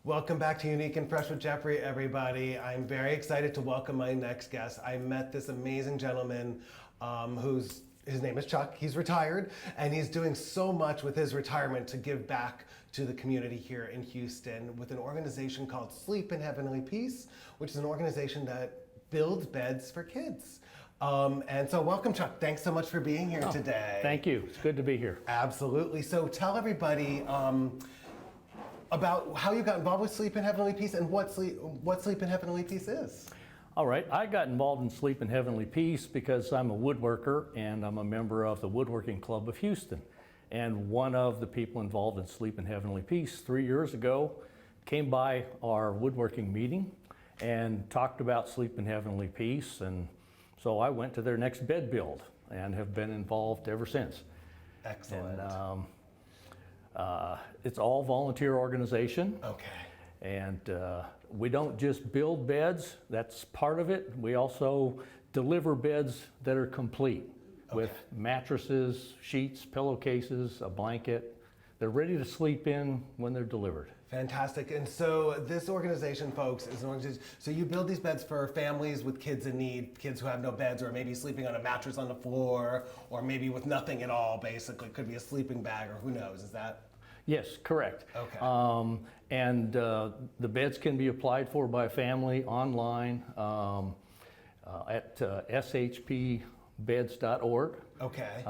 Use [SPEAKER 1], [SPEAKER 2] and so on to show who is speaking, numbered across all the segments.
[SPEAKER 1] Welcome back to Unique and Fresh with Jeffrey, everybody. I'm very excited to welcome my next guest. I met this amazing gentleman his name is Chuck. He's retired, and he's doing so much with his retirement to give back to the community here in Houston with an organization called Sleep in Heavenly Peace, which is an organization that builds beds for kids. And so welcome, Chuck. Thanks so much for being here today.
[SPEAKER 2] Thank you. It's good to be here.
[SPEAKER 1] Absolutely. So tell everybody about how you got involved with Sleep in Heavenly Peace and what Sleep in Heavenly Peace is.
[SPEAKER 2] All right, I got involved in Sleep in Heavenly Peace because I'm a woodworker and I'm a member of the Woodworking Club of Houston. And one of the people involved in Sleep in Heavenly Peace 3 years ago came by our woodworking meeting and talked about Sleep in Heavenly Peace. And so I went to their next bed build and have been involved ever since.
[SPEAKER 1] Excellent.
[SPEAKER 2] And, it's all volunteer organization.
[SPEAKER 1] Okay.
[SPEAKER 2] And we don't just build beds, that's part of it. We also deliver beds that are complete with mattresses, sheets, pillowcases, a blanket. They're ready to sleep in when they're delivered.
[SPEAKER 1] Fantastic. And so this organization, folks, is an organization, so you build these beds for families with kids in need, kids who have no beds or maybe sleeping on a mattress on the floor or maybe with nothing at all, basically. Could be a sleeping bag or who knows, is that?
[SPEAKER 2] Yes, correct.
[SPEAKER 1] Okay.
[SPEAKER 2] And the beds can be applied for by a family online at SHP-beds.org.
[SPEAKER 1] Okay.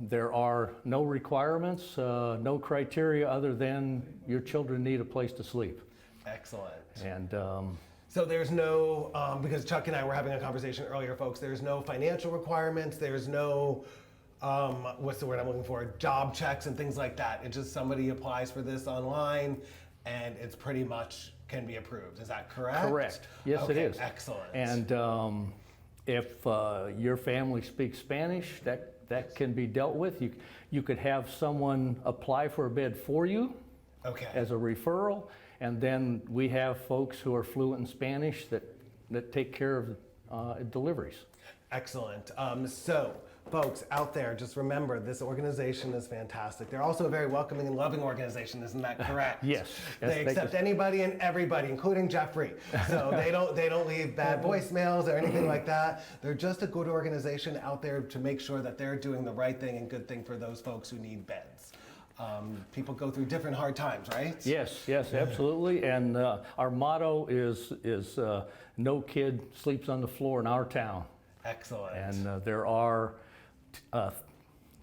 [SPEAKER 2] There are no requirements, no criteria other than your children need a place to sleep.
[SPEAKER 1] Excellent.
[SPEAKER 2] And
[SPEAKER 1] so there's no, because Chuck and I were having a conversation earlier, folks, there's no financial requirements, there's no, what's the word I'm looking for, job checks and things like that. It's just somebody applies for this online and it's pretty much can be approved. Is that correct?
[SPEAKER 2] Correct. Yes,
[SPEAKER 1] okay,
[SPEAKER 2] it is.
[SPEAKER 1] Excellent.
[SPEAKER 2] And if your family speaks Spanish, that can be dealt with. You could have someone apply for a bed for you as a referral, and then we have folks who are fluent in Spanish that take care of deliveries.
[SPEAKER 1] Excellent. So, folks out there, just remember this organization is fantastic. They're also a very welcoming and loving organization, isn't that correct?
[SPEAKER 2] Yes.
[SPEAKER 1] They accept anybody and everybody, including Jeffrey. So they don't leave bad voicemails or anything like that. They're just a good organization out there to make sure that they're doing the right thing and good thing for those folks who need beds. People go through different hard times, right?
[SPEAKER 2] Yes, absolutely. And our motto is no kid sleeps on the floor in our town.
[SPEAKER 1] Excellent.
[SPEAKER 2] And there are about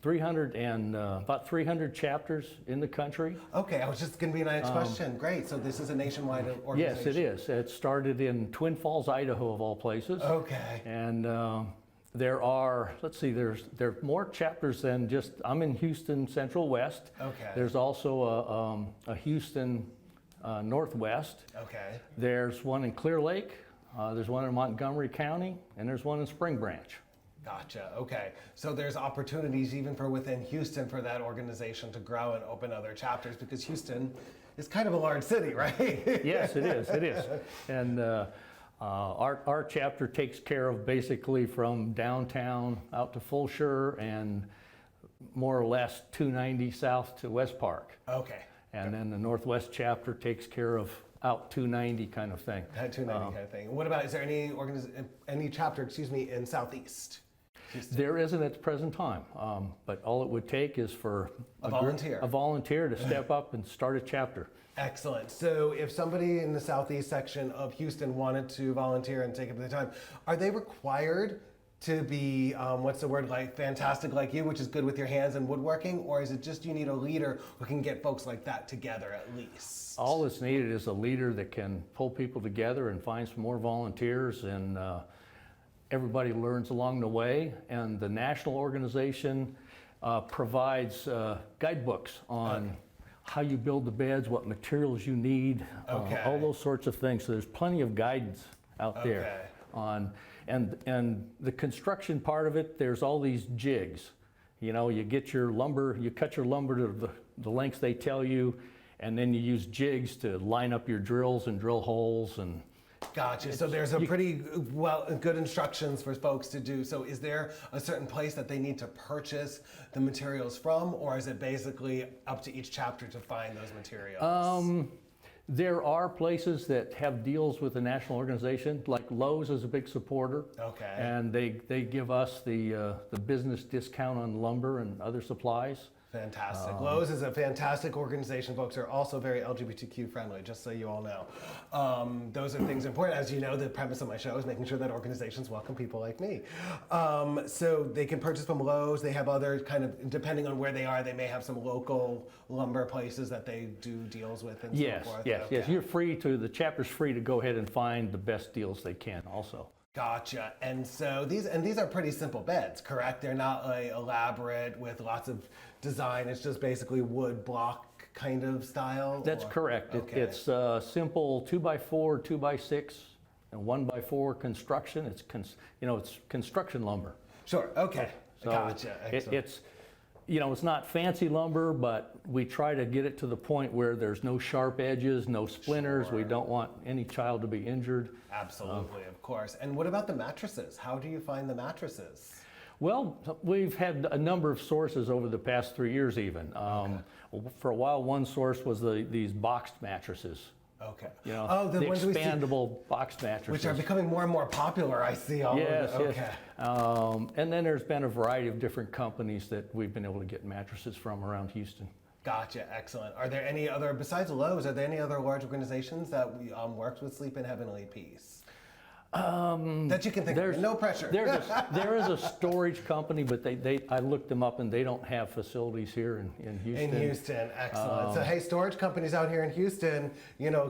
[SPEAKER 2] 300 chapters in the country.
[SPEAKER 1] Okay, I was just going to be my next question. Great. So this is a nationwide organization.
[SPEAKER 2] Yes, it is. It started in Twin Falls, Idaho, of all places.
[SPEAKER 1] Okay.
[SPEAKER 2] And there are, there are more chapters than just, I'm in Houston Central West.
[SPEAKER 1] Okay.
[SPEAKER 2] There's also a Houston Northwest.
[SPEAKER 1] Okay.
[SPEAKER 2] There's one in Clear Lake. There's one in Montgomery County, and there's one in Spring Branch.
[SPEAKER 1] Gotcha. Okay. So there's opportunities even for within Houston for that organization to grow and open other chapters because Houston is kind of a large city, right?
[SPEAKER 2] Yes, it is. It is. And our chapter takes care of basically from downtown out to Fulshire and more or less 290 south to West Park.
[SPEAKER 1] Okay.
[SPEAKER 2] And then the Northwest chapter takes care of out 290 kind of thing.
[SPEAKER 1] That 290 kind of thing. What about, is there any chapter, in Southeast Houston?
[SPEAKER 2] There isn't at the present time, but all it would take is for
[SPEAKER 1] a volunteer
[SPEAKER 2] to step up and start a chapter.
[SPEAKER 1] Excellent. So if somebody in the Southeast section of Houston wanted to volunteer and take up the time, are they required to be, like fantastic like you, which is good with your hands and woodworking, or is it just you need a leader who can get folks like that together at least?
[SPEAKER 2] All that's needed is a leader that can pull people together and find some more volunteers, and everybody learns along the way. And the national organization provides guidebooks on how you build the beds, what materials you need, all those sorts of things. So there's plenty of guidance out there on. And the construction part of it, there's all these jigs. You know, you get your lumber, you cut your lumber to the lengths they tell you, and then you use jigs to line up your drills and drill holes and
[SPEAKER 1] Gotcha. So there's a pretty good instructions for folks to do. So is there a certain place that they need to purchase the materials from, or is it basically up to each chapter to find those materials?
[SPEAKER 2] There are places that have deals with the national organization, like Lowe's is a big supporter.
[SPEAKER 1] Okay.
[SPEAKER 2] And they give us the business discount on lumber and other supplies.
[SPEAKER 1] Fantastic. Lowe's is a fantastic organization, folks. They're also very LGBTQ friendly, just so you all know. Those are things important. As you know, the premise of my show is making sure that organizations welcome people like me. So they can purchase from Lowe's. They have other kind of, depending on where they are, they may have some local lumber places that they do deals with and so forth.
[SPEAKER 2] Yes.
[SPEAKER 1] Okay.
[SPEAKER 2] You're free to, the chapter's free to go ahead and find the best deals they can also.
[SPEAKER 1] Gotcha. And so these are pretty simple beds, correct? They're not like elaborate with lots of design. It's just basically wood block kind of style.
[SPEAKER 2] That's correct.
[SPEAKER 1] Okay.
[SPEAKER 2] It's simple 2x4, 2x6, and 1x4 construction. It's it's construction lumber.
[SPEAKER 1] Sure. Okay.
[SPEAKER 2] So
[SPEAKER 1] Gotcha. Excellent.
[SPEAKER 2] It's not fancy lumber, but we try to get it to the point where there's no sharp edges, no splinters.
[SPEAKER 1] Sure.
[SPEAKER 2] We don't want any child to be injured.
[SPEAKER 1] Absolutely, of course. And what about the mattresses? How do you find the mattresses?
[SPEAKER 2] Well, we've had a number of sources over the past 3 years even. For a while, one source was these boxed mattresses.
[SPEAKER 1] Okay.
[SPEAKER 2] The
[SPEAKER 1] ones we see,
[SPEAKER 2] expandable box mattresses.
[SPEAKER 1] which are becoming more and more popular. I see all
[SPEAKER 2] Yes,
[SPEAKER 1] over. Okay.
[SPEAKER 2] yes. And then there's been a variety of different companies that we've been able to get mattresses from around Houston.
[SPEAKER 1] Gotcha. Excellent. Are there any other, besides Lowe's, are there any other large organizations that worked with Sleep in Heavenly Peace? That you can think of. No pressure.
[SPEAKER 2] There is a storage company, but I looked them up and they don't have facilities here in Houston.
[SPEAKER 1] In Houston, excellent. So hey, storage companies out here in Houston,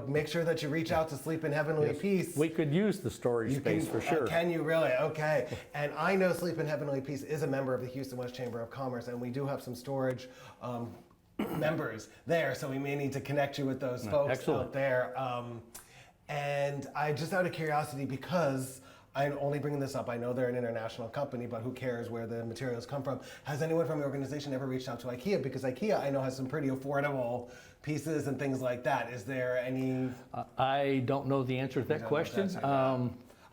[SPEAKER 1] make sure that you reach out to Sleep in Heavenly Peace.
[SPEAKER 2] We could use the storage space for sure.
[SPEAKER 1] Can you really? Okay. And I know Sleep in Heavenly Peace is a member of the Houston West Chamber of Commerce, and we do have some storage members there, so we may need to connect you with those folks out there. And I just out of curiosity, because I'm only bringing this up, I know they're an international company, but who cares where the materials come from? Has anyone from your organization ever reached out to IKEA? Because IKEA, I know, has some pretty affordable pieces and things like that. Is there any?
[SPEAKER 2] I don't know the answer to that question.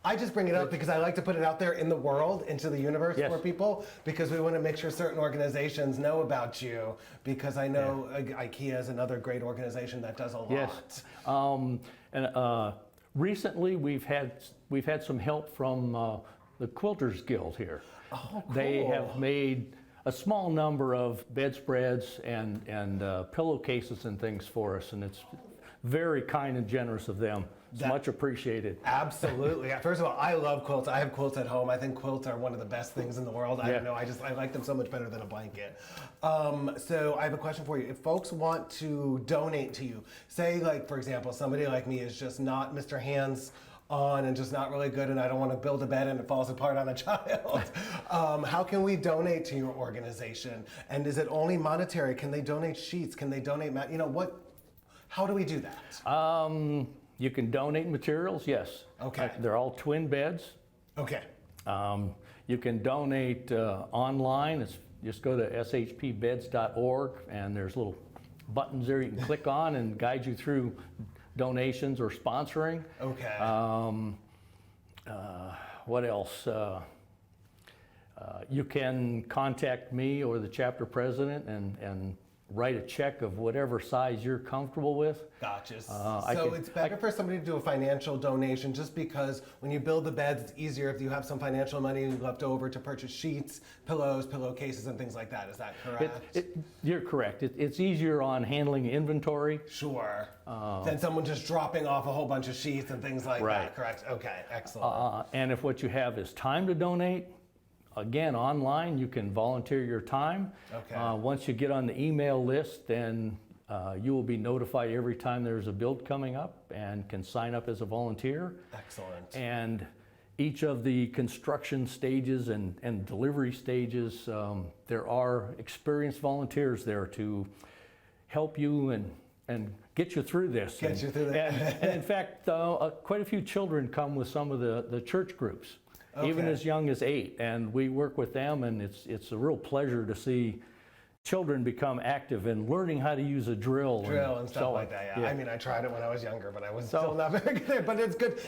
[SPEAKER 1] I just bring it up because I like to put it out there in the world, into the universe for people, because we want to make sure certain organizations know about you, because I know IKEA is another great organization that does a lot.
[SPEAKER 2] Yes. Recently we've had some help from the Quilters Guild here.
[SPEAKER 1] Oh, cool.
[SPEAKER 2] They have made a small number of bedspreads and pillowcases and things for us, and it's very kind and generous of them. It's much appreciated.
[SPEAKER 1] Absolutely. First of all, I love quilts. I have quilts at home. I think quilts are one of the best things in the world. I don't know. I like them so much better than a blanket. So I have a question for you. If folks want to donate to you, say like, for example, somebody like me is just not Mr. Hands on and just not really good, and I don't want to build a bed and it falls apart on a child. How can we donate to your organization? And is it only monetary? Can they donate sheets? Can they donate how do we do that?
[SPEAKER 2] You can donate materials, yes.
[SPEAKER 1] Okay.
[SPEAKER 2] They're all twin beds.
[SPEAKER 1] Okay.
[SPEAKER 2] You can donate online. Just go to shpbeds.org, and there's little buttons there you can click on and guide you through donations or sponsoring.
[SPEAKER 1] Okay.
[SPEAKER 2] What else? You can contact me or the chapter president and write a check of whatever size you're comfortable with.
[SPEAKER 1] Gotcha. It's better for somebody to do a financial donation, just because when you build the beds, it's easier if you have some financial money left over to purchase sheets, pillows, pillowcases, and things like that. Is that correct?
[SPEAKER 2] You're correct. It's easier on handling inventory.
[SPEAKER 1] Sure. Than someone just dropping off a whole bunch of sheets and things like that, correct? Okay, excellent.
[SPEAKER 2] And if what you have is time to donate, again, online, you can volunteer your time.
[SPEAKER 1] Okay.
[SPEAKER 2] Once you get on the email list, then you will be notified every time there's a build coming up and can sign up as a volunteer.
[SPEAKER 1] Excellent.
[SPEAKER 2] And each of the construction stages and delivery stages, there are experienced volunteers there to help you and get you through this.
[SPEAKER 1] Get you through that.
[SPEAKER 2] And in fact, quite a few children come with some of the church groups.
[SPEAKER 1] Okay.
[SPEAKER 2] Even as young as 8, and we work with them, and it's a real pleasure to see children become active in learning how to use a drill
[SPEAKER 1] And stuff
[SPEAKER 2] so
[SPEAKER 1] like that.
[SPEAKER 2] yeah.
[SPEAKER 1] I mean, I tried it when I was younger, but I was still not very good at it. But it's good.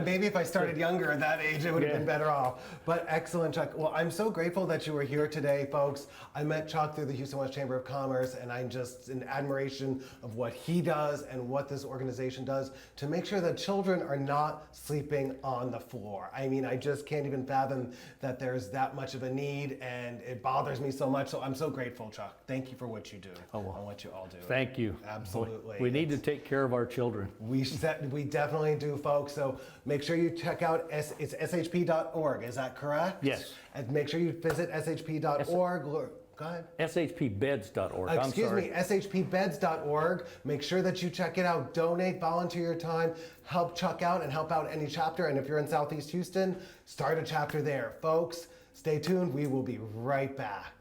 [SPEAKER 1] Maybe if I started younger at that age, it would have been better off. But excellent, Chuck. Well, I'm so grateful that you were here today, folks. I met Chuck through the Houston West Chamber of Commerce, and I'm just in admiration of what he does and what this organization does to make sure that children are not sleeping on the floor. I mean, I just can't even fathom that there's that much of a need, and it bothers me so much. So I'm so grateful, Chuck. Thank you for what you do and what you all do.
[SPEAKER 2] Thank you.
[SPEAKER 1] Absolutely.
[SPEAKER 2] We need to take care of our children.
[SPEAKER 1] We definitely do, folks. So make sure you check out, it's shp.org. Is that correct?
[SPEAKER 2] Yes.
[SPEAKER 1] And make sure you visit shp.org. Go ahead.
[SPEAKER 2] SHPbeds.org.
[SPEAKER 1] Excuse me, shpbeds.org. Make sure that you check it out. Donate, volunteer your time, help Chuck out and help out any chapter. And if you're in Southeast Houston, start a chapter there. Folks, stay tuned. We will be right back.